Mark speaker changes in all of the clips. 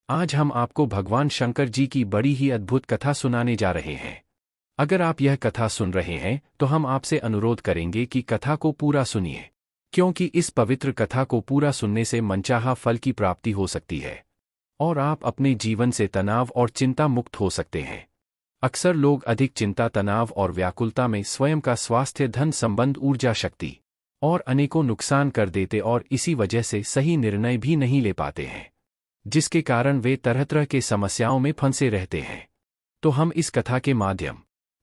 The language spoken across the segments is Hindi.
Speaker 1: आज हम आपको भगवान शंकर जी की बड़ी ही अद्भुत कथा सुनाने जा रहे हैं। अगर आप यह कथा सुन रहे हैं तो हम आपसे अनुरोध करेंगे कि कथा को पूरा सुनिए, क्योंकि इस पवित्र कथा को पूरा सुनने से मनचाहा फल की प्राप्ति हो सकती है और आप अपने जीवन से तनाव और चिंता मुक्त हो सकते हैं। अक्सर लोग अधिक चिंता, तनाव और व्याकुलता में स्वयं का स्वास्थ्य, धन, संबंध, ऊर्जा, शक्ति और अनेकों नुकसान कर देते और इसी वजह से सही निर्णय भी नहीं ले पाते हैं, जिसके कारण वे तरह तरह के समस्याओं में फंसे रहते हैं। तो हम इस कथा के माध्यम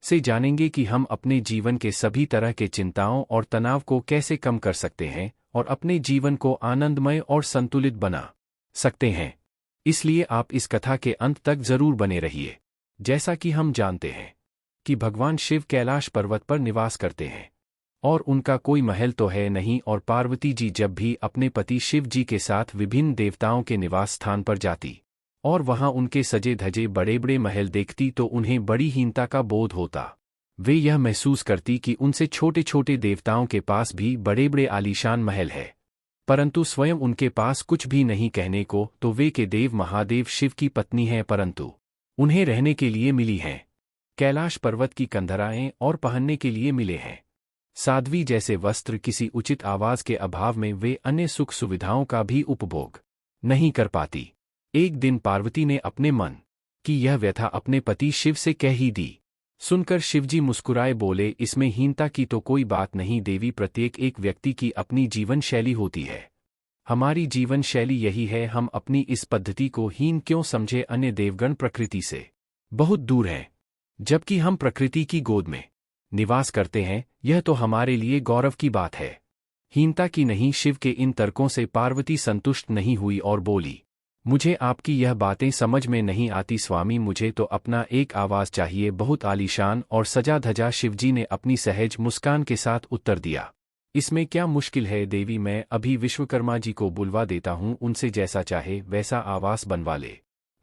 Speaker 1: से जानेंगे कि हम अपने जीवन के सभी तरह के चिंताओं और तनाव को कैसे कम कर सकते हैं और अपने जीवन को आनंदमय और संतुलित बना सकते हैं। इसलिए आप इस कथा के अंत तक जरूर बने रहिए। जैसा कि हम जानते हैं कि भगवान शिव कैलाश पर्वत पर निवास करते हैं और उनका कोई महल तो है नहीं, और पार्वती जी जब भी अपने पति शिव जी के साथ विभिन्न देवताओं के निवास स्थान पर जाती और वहां उनके सजे धजे बड़े बड़े महल देखती तो उन्हें बड़ी हीनता का बोध होता। वे यह महसूस करती कि उनसे छोटे छोटे देवताओं के पास भी बड़े बड़े आलीशान महल है, परंतु स्वयं उनके पास कुछ भी नहीं कहने को। तो वे के देव महादेव शिव की पत्नी हैं, परंतु उन्हें रहने के लिए मिली हैं कैलाश पर्वत की कंधराएं और पहनने के लिए मिले हैं साध्वी जैसे वस्त्र। किसी उचित आवाज के अभाव में वे अन्य सुख सुविधाओं का भी उपभोग नहीं कर पाती। एक दिन पार्वती ने अपने मन की यह व्यथा अपने पति शिव से कह ही दी। सुनकर शिवजी मुस्कुराए, बोले, इसमें हीनता की तो कोई बात नहीं देवी, प्रत्येक एक व्यक्ति की अपनी जीवन शैली होती है। हमारी जीवन शैली यही है, हम अपनी इस पद्धति को हीन क्यों समझे। अन्य देवगण प्रकृति से बहुत दूर हैं, जबकि हम प्रकृति की गोद में निवास करते हैं। यह तो हमारे लिए गौरव की बात है, हीनता की नहीं। शिव के इन तर्कों से पार्वती संतुष्ट नहीं हुई और बोली, मुझे आपकी यह बातें समझ में नहीं आती स्वामी, मुझे तो अपना एक आवाज चाहिए, बहुत आलीशान और सजा धजा। शिवजी ने अपनी सहज मुस्कान के साथ उत्तर दिया, इसमें क्या मुश्किल है देवी, मैं अभी विश्वकर्मा जी को बुलवा देता हूँ, उनसे जैसा चाहे वैसा आवास बनवा ले।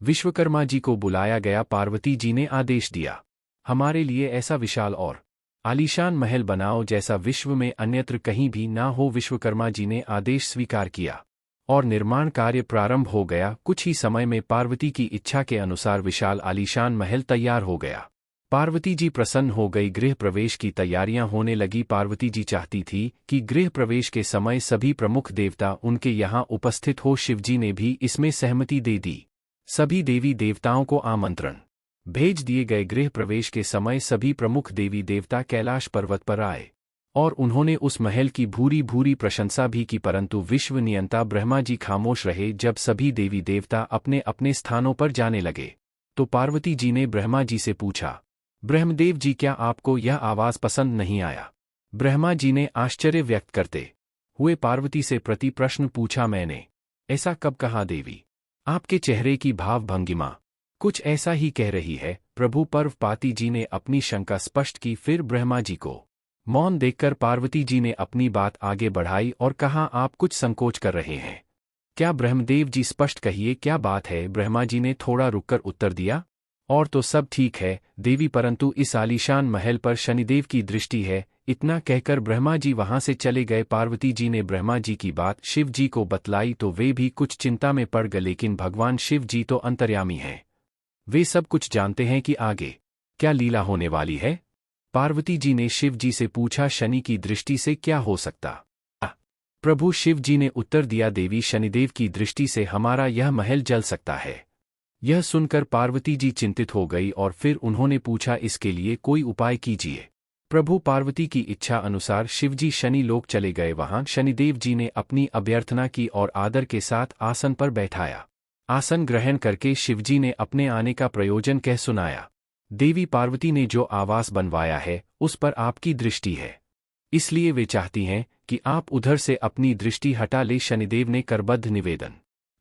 Speaker 1: विश्वकर्मा जी को बुलाया गया। पार्वती जी ने आदेश दिया, हमारे लिए ऐसा विशाल और आलीशान महल बनाओ जैसा विश्व में अन्यत्र कहीं भी ना हो। विश्वकर्मा जी ने आदेश स्वीकार किया और निर्माण कार्य प्रारंभ हो गया। कुछ ही समय में पार्वती की इच्छा के अनुसार विशाल आलीशान महल तैयार हो गया। पार्वती जी प्रसन्न हो गई। गृह प्रवेश की तैयारियां होने लगी। पार्वती जी चाहती थी कि गृह प्रवेश के समय सभी प्रमुख देवता उनके यहाँ उपस्थित हो। शिवजी ने भी इसमें सहमति दे दी। सभी देवी देवताओं को आमंत्रण भेज दिए गए। गृह प्रवेश के समय सभी प्रमुख देवी देवता कैलाश पर्वत पर आए और उन्होंने उस महल की भूरी भूरी प्रशंसा भी की, परंतु विश्व नियंता ब्रह्मा जी खामोश रहे। जब सभी देवी देवता अपने अपने स्थानों पर जाने लगे तो पार्वती जी ने ब्रह्मा जी से पूछा, ब्रह्मदेव जी, क्या आपको यह आवाज पसंद नहीं आया। ब्रह्मा जी ने आश्चर्य व्यक्त करते हुए पार्वती से प्रति प्रश्न पूछा, मैंने ऐसा कब कहा देवी, आपके चेहरे की भाव भंगिमा कुछ ऐसा ही कह रही है। प्रभु पर्वपाती जी ने अपनी शंका स्पष्ट की। फिर ब्रह्मा जी को मौन देखकर पार्वती जी ने अपनी बात आगे बढ़ाई और कहा, आप कुछ संकोच कर रहे हैं क्या ब्रह्मदेव जी, स्पष्ट कहिए क्या बात है। ब्रह्मा जी ने थोड़ा रुककर उत्तर दिया, और तो सब ठीक है देवी, परंतु इस आलीशान महल पर शनिदेव की दृष्टि है। इतना कहकर ब्रह्मा जी वहां से चले गए। पार्वती जी ने ब्रह्मा जी की बात शिव जी को बतलाई तो वे भी कुछ चिंता में पड़ गए, लेकिन भगवान शिव जी तो अंतर्यामी हैं, वे सब कुछ जानते हैं कि आगे क्या लीला होने वाली है। पार्वती जी ने शिव जी से पूछा, शनि की दृष्टि से क्या हो सकता। प्रभु शिव जी ने उत्तर दिया, देवी, शनिदेव की दृष्टि से हमारा यह महल जल सकता है। यह सुनकर पार्वती जी चिंतित हो गई और फिर उन्होंने पूछा, इसके लिए कोई उपाय कीजिए। प्रभु पार्वती की इच्छा अनुसार शिवजी शनि लोक चले गए। वहां शनिदेव जी ने अपनी अभ्यर्थना की और आदर के साथ आसन पर बैठाया। आसन ग्रहण करके शिवजी ने अपने आने का प्रयोजन कह सुनाया, देवी पार्वती ने जो आवास बनवाया है उस पर आपकी दृष्टि है, इसलिए वे चाहती हैं कि आप उधर से अपनी दृष्टि हटा ले। शनिदेव ने करबद्ध निवेदन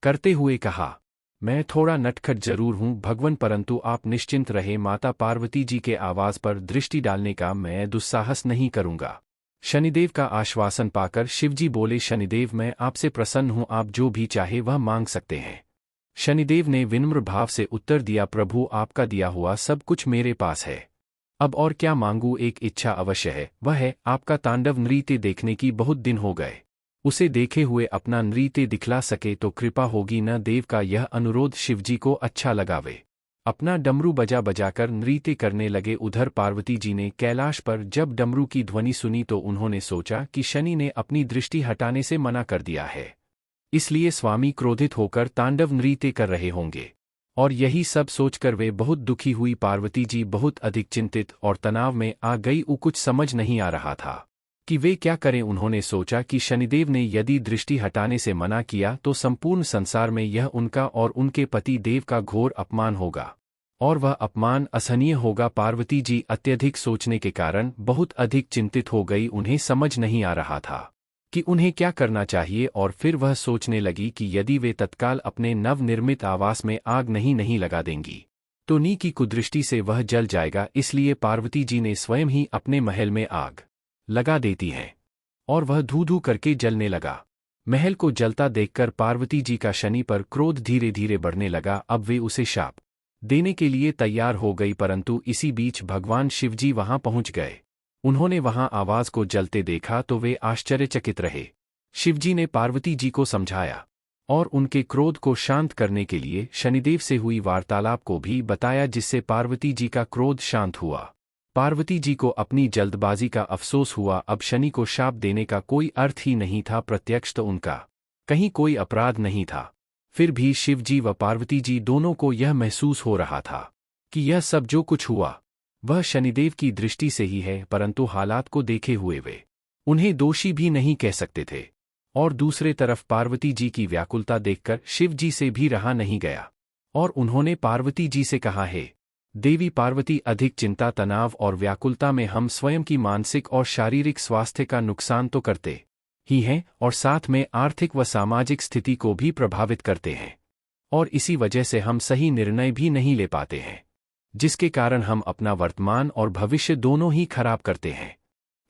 Speaker 1: करते हुए कहा, मैं थोड़ा नटखट जरूर हूं भगवन, परंतु आप निश्चिंत रहे, माता पार्वती जी के आवास पर दृष्टि डालने का मैं दुस्साहस नहीं करूंगा। शनिदेव का आश्वासन पाकर शिवजी बोले, शनिदेव, मैं आपसे प्रसन्न हूं, आप जो भी चाहे वह मांग सकते हैं। शनिदेव ने विनम्र भाव से उत्तर दिया, प्रभु, आपका दिया हुआ सब कुछ मेरे पास है, अब और क्या मांगू। एक इच्छा अवश्य है, वह है आपका तांडव नृत्य देखने की, बहुत दिन हो गए उसे देखे हुए अपना नृत्य दिखला सके तो कृपा होगी न। देव का यह अनुरोध शिवजी को अच्छा लगा। वे अपना डमरू बजा बजाकर नृत्य करने लगे। उधर पार्वती जी ने कैलाश पर जब डमरू की ध्वनि सुनी तो उन्होंने सोचा कि शनि ने अपनी दृष्टि हटाने से मना कर दिया है, इसलिए स्वामी क्रोधित होकर तांडव नृत्य कर रहे होंगे। और यही सब सोचकर वे बहुत दुखी हुई। पार्वती जी बहुत अधिक चिंतित और तनाव में आ गई। कुछ समझ नहीं आ रहा था कि वे क्या करें। उन्होंने सोचा कि शनिदेव ने यदि दृष्टि हटाने से मना किया तो संपूर्ण संसार में यह उनका और उनके पति देव का घोर अपमान होगा और वह अपमान असहनीय होगा। पार्वती जी अत्यधिक सोचने के कारण बहुत अधिक चिंतित हो गई। उन्हें समझ नहीं आ रहा था कि उन्हें क्या करना चाहिए। और फिर वह सोचने लगी कि यदि वे तत्काल अपने नवनिर्मित आवास में आग नहीं लगा देंगी तो नी की कुदृष्टि से वह जल जाएगा। इसलिए पार्वती जी ने स्वयं ही अपने महल में आग लगा देती हैं और वह धू धू करके जलने लगा। महल को जलता देखकर पार्वती जी का शनि पर क्रोध धीरे धीरे बढ़ने लगा। अब वे उसे शाप देने के लिए तैयार हो गई, परंतु इसी बीच भगवान शिवजी वहां पहुंच गए। उन्होंने वहां आवाज को जलते देखा तो वे आश्चर्यचकित रहे। शिवजी ने पार्वती जी को समझाया और उनके क्रोध को शांत करने के लिए शनिदेव से हुई वार्तालाप को भी बताया, जिससे पार्वती जी का क्रोध शांत हुआ। पार्वती जी को अपनी जल्दबाजी का अफसोस हुआ। अब शनि को शाप देने का कोई अर्थ ही नहीं था, प्रत्यक्ष तो उनका कहीं कोई अपराध नहीं था। फिर भी शिव जी व पार्वती जी दोनों को यह महसूस हो रहा था कि यह सब जो कुछ हुआ वह शनिदेव की दृष्टि से ही है, परंतु हालात को देखे हुए वे उन्हें दोषी भी नहीं कह सकते थे। और दूसरे तरफ पार्वती जी की व्याकुलता देखकर शिव जी से भी रहा नहीं गया और उन्होंने पार्वती जी से कहा, हे देवी पार्वती, अधिक चिंता, तनाव और व्याकुलता में हम स्वयं की मानसिक और शारीरिक स्वास्थ्य का नुकसान तो करते ही हैं और साथ में आर्थिक व सामाजिक स्थिति को भी प्रभावित करते हैं, और इसी वजह से हम सही निर्णय भी नहीं ले पाते हैं, जिसके कारण हम अपना वर्तमान और भविष्य दोनों ही खराब करते हैं।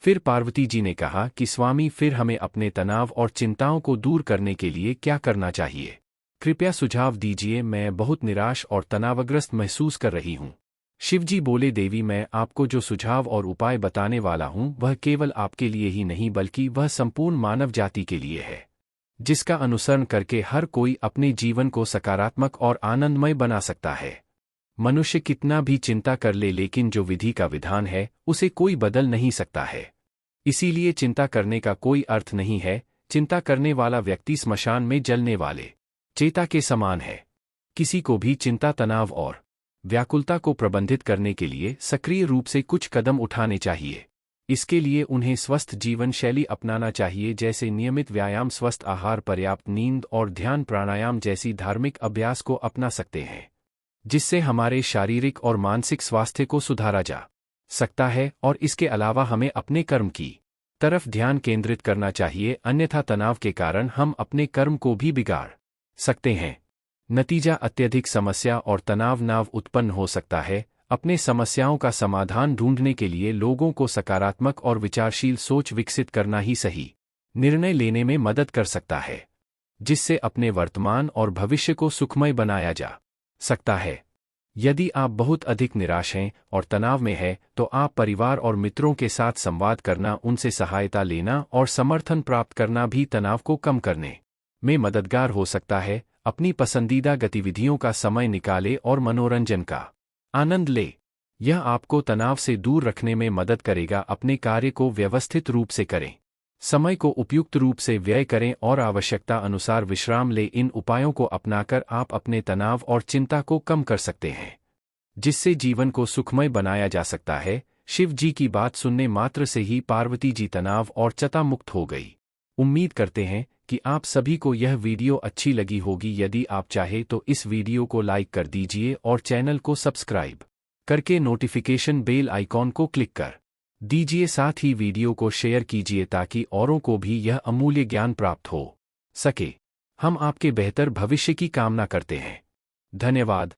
Speaker 1: फिर पार्वती जी ने कहा कि स्वामी, फिर हमें अपने तनाव और चिंताओं को दूर करने के लिए क्या करना चाहिए? कृपया सुझाव दीजिए, मैं बहुत निराश और तनावग्रस्त महसूस कर रही हूँ। शिवजी बोले, देवी, मैं आपको जो सुझाव और उपाय बताने वाला हूँ वह केवल आपके लिए ही नहीं बल्कि वह संपूर्ण मानव जाति के लिए है, जिसका अनुसरण करके हर कोई अपने जीवन को सकारात्मक और आनंदमय बना सकता है। मनुष्य कितना भी चिंता कर ले, लेकिन जो विधि का विधान है उसे कोई बदल नहीं सकता है। इसीलिए चिंता करने का कोई अर्थ नहीं है। चिंता करने वाला व्यक्ति स्मशान में जलने वाले चेता के समान है। किसी को भी चिंता, तनाव और व्याकुलता को प्रबंधित करने के लिए सक्रिय रूप से कुछ कदम उठाने चाहिए। इसके लिए उन्हें स्वस्थ जीवन शैली अपनाना चाहिए, जैसे नियमित व्यायाम, स्वस्थ आहार, पर्याप्त नींद और ध्यान, प्राणायाम जैसी धार्मिक अभ्यास को अपना सकते हैं, जिससे हमारे शारीरिक और मानसिक स्वास्थ्य को सुधारा जा सकता है। और इसके अलावा हमें अपने कर्म की तरफ ध्यान केंद्रित करना चाहिए, अन्यथा तनाव के कारण हम अपने कर्म को भी बिगाड़ सकते हैं। नतीजा अत्यधिक समस्या और तनाव उत्पन्न हो सकता है। अपने समस्याओं का समाधान ढूंढने के लिए लोगों को सकारात्मक और विचारशील सोच विकसित करना ही सही निर्णय लेने में मदद कर सकता है, जिससे अपने वर्तमान और भविष्य को सुखमय बनाया जा सकता है। यदि आप बहुत अधिक निराश हैं और तनाव में हैं, तो आप परिवार और मित्रों के साथ संवाद करना, उनसे सहायता लेना और समर्थन प्राप्त करना भी तनाव को कम करने में मददगार हो सकता है। अपनी पसंदीदा गतिविधियों का समय निकालें और मनोरंजन का आनंद ले। यह आपको तनाव से दूर रखने में मदद करेगा। अपने कार्य को व्यवस्थित रूप से करें, समय को उपयुक्त रूप से व्यय करें और आवश्यकता अनुसार विश्राम लें। इन उपायों को अपनाकर आप अपने तनाव और चिंता को कम कर सकते हैं, जिससे जीवन को सुखमय बनाया जा सकता है। शिव जी की बात सुनने मात्र से ही पार्वती जी तनाव और चिंता मुक्त हो गई। उम्मीद करते हैं कि आप सभी को यह वीडियो अच्छी लगी होगी। यदि आप चाहे तो इस वीडियो को लाइक कर दीजिए और चैनल को सब्सक्राइब करके नोटिफिकेशन बेल आइकॉन को क्लिक कर दीजिए। साथ ही वीडियो को शेयर कीजिए ताकि औरों को भी यह अमूल्य ज्ञान प्राप्त हो सके। हम आपके बेहतर भविष्य की कामना करते हैं। धन्यवाद।